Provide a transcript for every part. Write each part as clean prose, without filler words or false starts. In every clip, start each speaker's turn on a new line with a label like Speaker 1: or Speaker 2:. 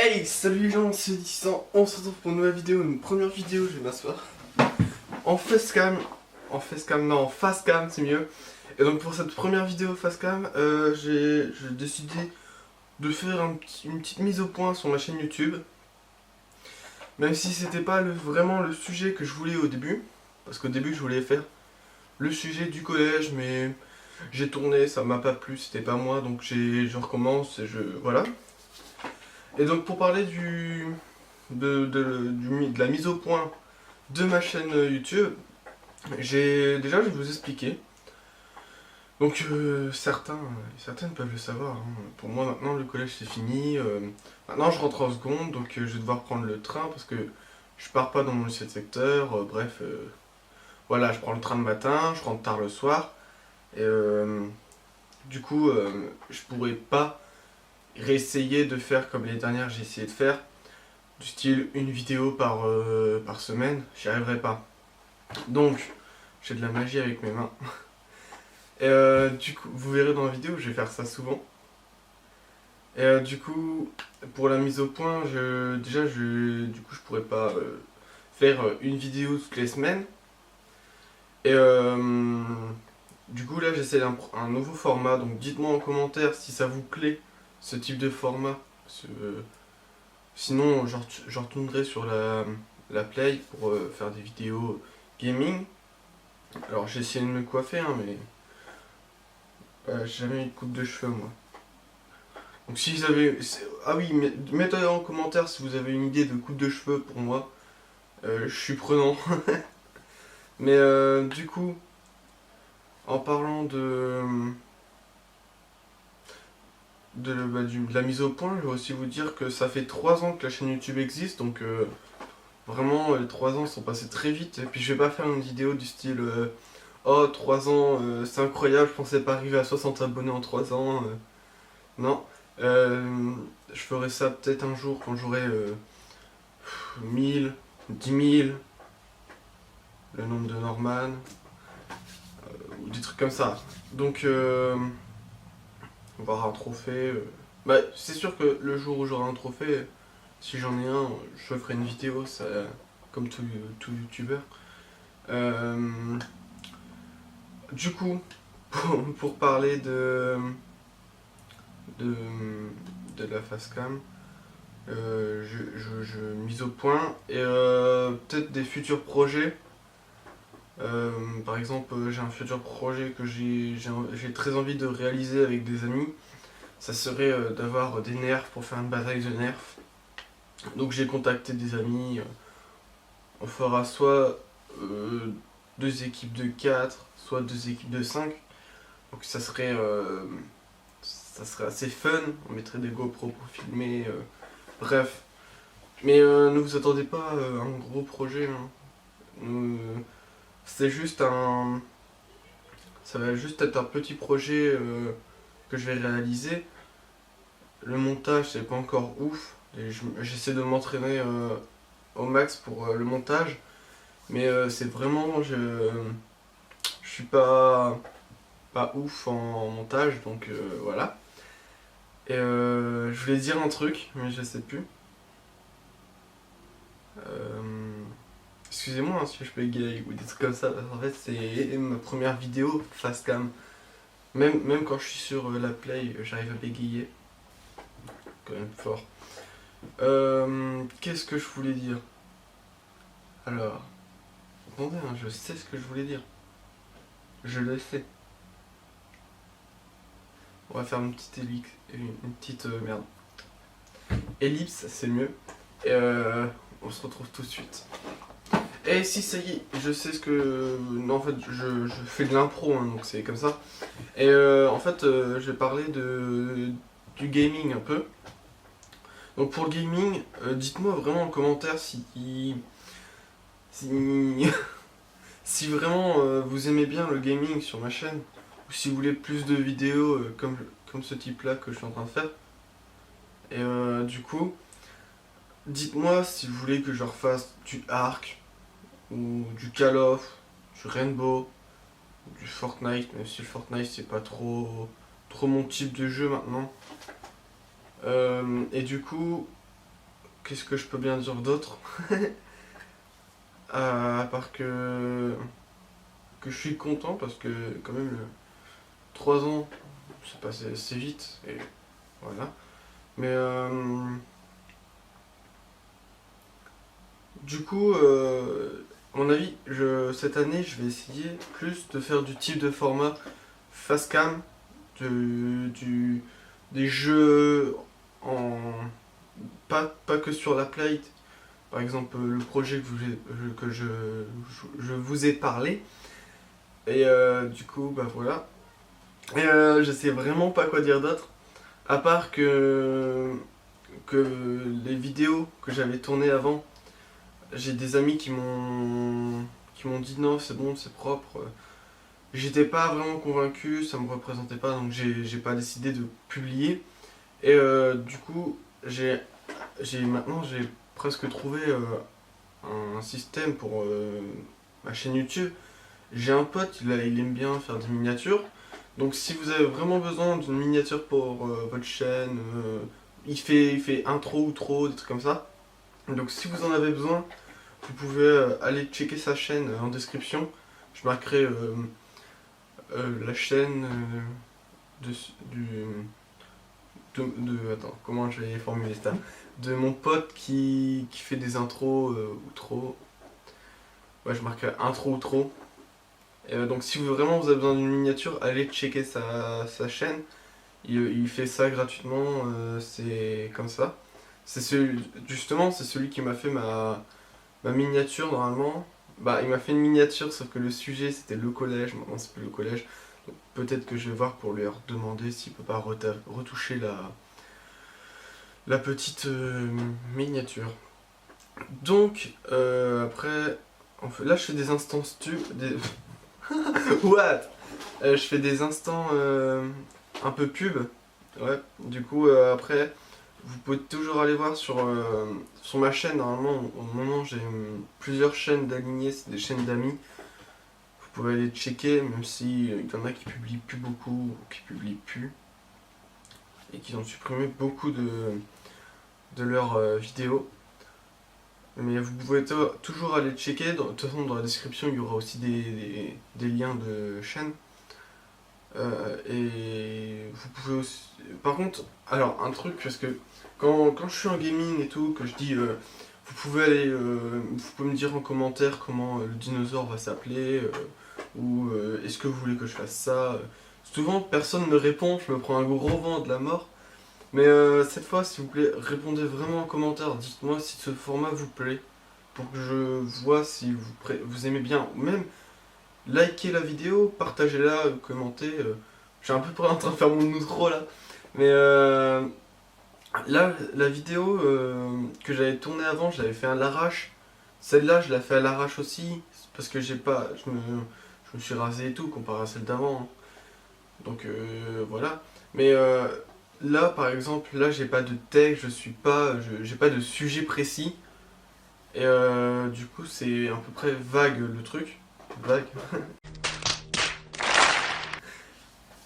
Speaker 1: Hey, salut les gens, c'est Distant, on se retrouve pour une nouvelle vidéo, une première vidéo, je vais m'asseoir. En facecam, non, en facecam c'est mieux. Et donc pour cette première vidéo facecam, j'ai décidé de faire une petite mise au point sur ma chaîne YouTube. Même si c'était pas vraiment le sujet que je voulais au début. Parce qu'au début je voulais faire le sujet du collège, mais j'ai tourné, ça m'a pas plu, c'était pas moi, donc je recommence et voilà. Et donc pour parler de la mise au point de ma chaîne YouTube, je vais vous expliquer. Donc certaines peuvent le savoir, hein. Pour moi maintenant le collège c'est fini. Maintenant je rentre en seconde, donc je vais devoir prendre le train parce que je pars pas dans mon lycée de secteur. Bref, voilà, je prends le train le matin, je rentre tard le soir. Et du coup, je pourrais pas réessayer de faire comme les dernières j'ai essayé de faire. Du style une vidéo par semaine, j'y arriverai pas. Donc, j'ai de la magie avec mes mains. Et du coup, vous verrez dans la vidéo, je vais faire ça souvent. Et du coup, pour la mise au point, du coup, je pourrais pas faire une vidéo toutes les semaines. Et du coup, là, j'essaie un nouveau format. Donc, dites-moi en commentaire si ça vous plaît, ce type de format. Sinon, je retournerai sur la Play pour faire des vidéos gaming. Alors, j'ai essayé de me coiffer, hein, mais j'ai jamais eu de coupe de cheveux, moi. Donc, si vous avez. Ah oui, mettez en commentaire si vous avez une idée de coupe de cheveux pour moi. Je suis prenant. Mais du coup, en parlant de la mise au point, je vais aussi vous dire que ça fait 3 ans que la chaîne YouTube existe, donc vraiment les 3 ans sont passés très vite. Et puis je vais pas faire une vidéo du style oh 3 ans c'est incroyable, je pensais pas arriver à 60 abonnés en 3 ans. Non. Je ferai ça peut-être un jour quand j'aurai 1000, 10 000, le nombre de Norman, ou des trucs comme ça. Donc on va avoir un trophée. Bah, c'est sûr que le jour où j'aurai un trophée, si j'en ai un, je ferai une vidéo, ça, comme tout youtubeur. Du coup, pour parler de, de la facecam, je mise au point et peut-être des futurs projets. Par exemple, j'ai un futur projet que j'ai très envie de réaliser avec des amis. Ça serait d'avoir des nerfs pour faire une bataille de nerfs. Donc j'ai contacté des amis. On fera soit 2 équipes de 4, soit 2 équipes de 5. Donc ça serait assez fun. On mettrait des GoPro pour filmer. Bref. Mais ne vous attendez pas à un gros projet, hein. C'est juste un. Ça va juste être un petit projet que je vais réaliser. Le montage, c'est pas encore ouf. J'essaie de m'entraîner au max pour le montage. Mais c'est vraiment. Je suis pas ouf en montage, donc voilà. Et je voulais dire un truc, mais je sais plus. Excusez-moi hein, si je bégaye ou des trucs comme ça. En fait, c'est ma première vidéo face cam. Même quand je suis sur la play, j'arrive à bégayer. Quand même fort. Qu'est-ce que je voulais dire? Alors, attendez, hein, je sais ce que je voulais dire. Je le sais. On va faire une petite ellipse. Une petite merde. Ellipse, c'est mieux. Et on se retrouve tout de suite. Et si ça y est, je sais ce que. Non, en fait, je fais de l'impro, hein, donc c'est comme ça. Et en fait, je vais parler du gaming un peu. Donc pour le gaming, dites-moi vraiment en commentaire si, si vraiment vous aimez bien le gaming sur ma chaîne, ou si vous voulez plus de vidéos comme ce type-là que je suis en train de faire. Et du coup, dites-moi si vous voulez que je refasse du Ark, ou du Call of, du Rainbow, du Fortnite, même si le Fortnite c'est pas trop mon type de jeu maintenant. Et du coup, qu'est-ce que je peux bien dire d'autre? À part que je suis content parce que quand même 3 ans c'est passé assez vite et voilà. Mais du coup, à mon avis, cette année je vais essayer plus de faire du type de format face cam, des jeux en pas que sur la plate. Par exemple, le projet que je vous ai parlé. Et du coup, bah voilà. Et je sais vraiment pas quoi dire d'autre. À part que les vidéos que j'avais tournées avant, j'ai des amis qui m'ont dit non, c'est bon, c'est propre. J'étais pas vraiment convaincu, ça me représentait pas, donc j'ai pas décidé de publier. Et du coup, maintenant j'ai presque trouvé un système pour ma chaîne YouTube. J'ai un pote, il aime bien faire des miniatures. Donc si vous avez vraiment besoin d'une miniature pour votre chaîne, il fait intro ou outro, des trucs comme ça. Donc si vous en avez besoin, vous pouvez aller checker sa chaîne en description. Je marquerai la chaîne de, du, attends, comment je vais formuler ça? De mon pote qui fait des intros outro. Ouais, je marquerai intro outro. Donc si vraiment vous avez besoin d'une miniature, allez checker sa chaîne. Il fait ça gratuitement, c'est comme ça. Justement, c'est celui qui m'a fait ma miniature normalement. Bah, il m'a fait une miniature, sauf que le sujet c'était le collège, maintenant c'est plus le collège. Donc peut-être que je vais voir pour lui demander s'il peut pas retoucher la petite miniature. Donc, après, là je fais des instances What? Je fais des instants un peu pub. Ouais. Du coup, après, vous pouvez toujours aller voir sur ma chaîne. Normalement, au moment, j'ai plusieurs chaînes d'alignées, c'est des chaînes d'amis. Vous pouvez aller checker, même si il y en a qui publient plus beaucoup, ou qui publient plus. Et qui ont supprimé beaucoup de leurs vidéos. Mais vous pouvez toujours aller checker. De toute façon, dans la description, il y aura aussi des liens de chaîne. Et vous pouvez aussi. Par contre, alors un truc, parce que quand je suis en gaming et tout, que je dis vous pouvez me dire en commentaire comment le dinosaure va s'appeler, ou est-ce que vous voulez que je fasse ça. Souvent, personne me répond, je me prends un gros vent de la mort. Mais cette fois, s'il vous plaît, répondez vraiment en commentaire. Dites-moi si ce format vous plaît, pour que je vois si vous aimez bien. Ou même, likez la vidéo, partagez-la, commentez. Je suis un peu près en train de faire mon outro là. Mais là, la vidéo que j'avais tournée avant, je l'avais fait à l'arrache. Celle-là, je l'ai fait à l'arrache aussi. Parce que je me suis rasé et tout, comparé à celle d'avant, hein. Donc voilà. Mais là, par exemple, là, j'ai pas de texte, j'ai pas de sujet précis. Et du coup, c'est à peu près vague le truc. Vague.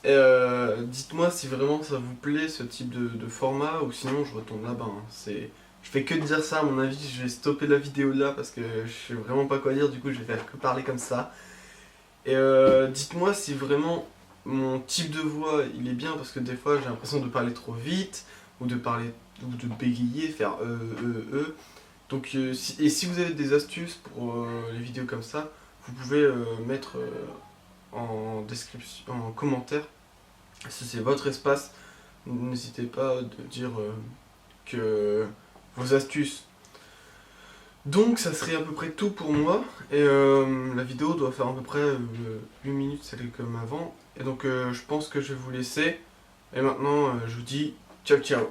Speaker 1: Et dites-moi si vraiment ça vous plaît ce type de format, ou sinon je retourne là-bas, hein. Je fais que de dire ça, à mon avis, je vais stopper la vidéo là parce que je sais vraiment pas quoi dire, du coup je vais faire que parler comme ça. Et dites-moi si vraiment mon type de voix il est bien, parce que des fois j'ai l'impression de parler trop vite, ou de bégayer, faire Donc et si vous avez des astuces pour les vidéos comme ça, vous pouvez mettre en description, en commentaire. Si c'est votre espace, n'hésitez pas de dire que vos astuces. Donc ça serait à peu près tout pour moi. Et la vidéo doit faire à peu près 8 minutes, celle comme avant. Et donc je pense que je vais vous laisser. Et maintenant je vous dis ciao ciao.